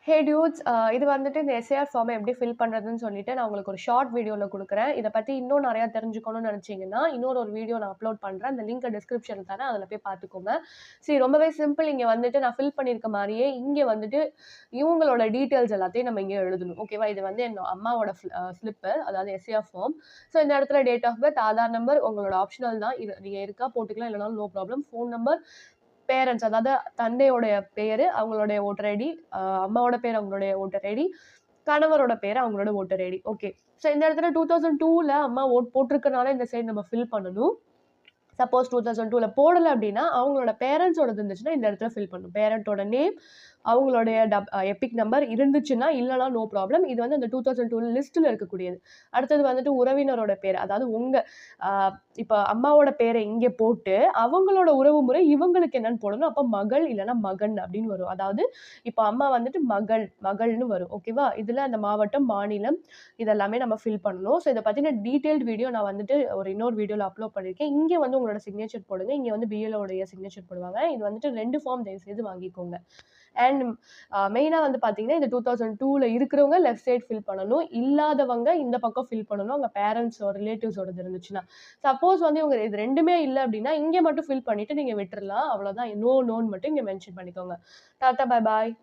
ஹே dudes இது வந்துட்டு இந்த எஸ்ஏஆர் ஃபார்மை எப்படி ஃபில் பண்ணுறதுன்னு சொல்லிட்டு நான் உங்களுக்கு ஒரு ஷார்ட் வீடியோவில் கொடுக்குறேன். இதை பற்றி இன்னும் நிறையா தெரிஞ்சுக்கணும்னு நினச்சிங்கன்னா இன்னொரு வீடியோ நான் அப்லோட் பண்ணுறேன். அந்த லிங்க் டிஸ்கிரிப்ஷனில் தரேன், அதில் போய் பார்த்துக்கோங்க. சரி, ரொம்பவே சிம்பிள். இங்கே வந்துட்டு நான் ஃபில் பண்ணியிருக்க மாதிரியே இங்கே வந்துட்டு இவங்களோட டீட்டெயில்ஸ் எல்லாத்தையும் நம்ம இங்கே எழுதணும். ஓகேவா? இது வந்து என் அம்மாவோட ஸ்லிப்பு, அதாவது எஸ்ஏஆர் ஃபார்ம். ஸோ இந்த இடத்துல date of birth, Aadhaar number உங்களோட ஆப்ஷனல் தான். இது நீங்கள் இருக்கா போட்டுக்கலாம், இல்லைனாலும் no problem. Phone number, parents அதாவது தந்தையோடைய பேரு, அவங்களுடைய ஓட்டர் ஐடி, அம்மாவோட பேர் அவங்களுடைய ஓட்டர் ஐடி, கணவரோட பேரு அவங்களோட ஓட்டர் ஐடி. ஓகே. ஸோ இந்த இடத்துல 2002ல அம்மா ஓட் போட்டிருக்கனால இந்த சைடு நம்ம ஃபில் பண்ணணும். சப்போஸ் 2002ல போடல அப்படின்னா அவங்களோட பேரண்ட்ஸோடது இருந்துச்சுன்னா இந்த இடத்துல ஃபில் பண்ணணும். பேரண்டோட நேம், அவங்களுடைய எபிக் நம்பர் இருந்துச்சுன்னா, இல்லைனா நோ ப்ராப்ளம். இது வந்து அந்த 2002 லிஸ்ட்டில் இருக்கக்கூடியது. அடுத்தது வந்துட்டு உறவினரோட பேர், அதாவது இப்போ அம்மாவோட பேரை இங்கே போட்டு அவங்களோட உறவு முறை இவங்களுக்கு என்னன்னு போடணும். அப்போ மகள் இல்லைன்னா மகன் அப்படின்னு வரும். அதாவது இப்போ அம்மா வந்துட்டு மகள்னு வரும். ஓகேவா? இதில் அந்த மாவட்டம், மாநிலம் இதெல்லாமே நம்ம ஃபில் பண்ணணும். ஸோ இதை பற்றின டீட்டெயில்டு வீடியோ நான் வந்துட்டு இன்னொரு வீடியோவில் அப்லோட் பண்ணியிருக்கேன். இங்கே வந்து உங்களோட சிக்னேச்சர் போடுங்க. இங்கே வந்து பிஎல்ஓடைய சிக்னேச்சர் போடுவாங்க. இது வந்துட்டு 2 ஃபார்ம் தயவுசெய்து வாங்கிக்கோங்க. அண்ட் மெயினா வந்து பார்த்தீங்கன்னா, இந்த 2002ல இருக்கிறவங்க லெஃப்ட் சைட் ஃபில் பண்ணணும். இல்லாதவங்க இந்த பக்கம் ஃபில் பண்ணணும். உங்க பேரண்ட்ஸோ, ரிலேட்டிவ்ஸோடது இருந்துச்சுன்னா. சப்போஸ் வந்து இவங்க இது 2மே இல்ல அப்படின்னா, இங்க மட்டும் ஃபில் பண்ணிட்டு நீங்க விட்டுறலாம். அவ்வளோதான். நோன்னு மட்டும் இங்க மென்ஷன் பண்ணிக்கோங்க. Tata, bye bye.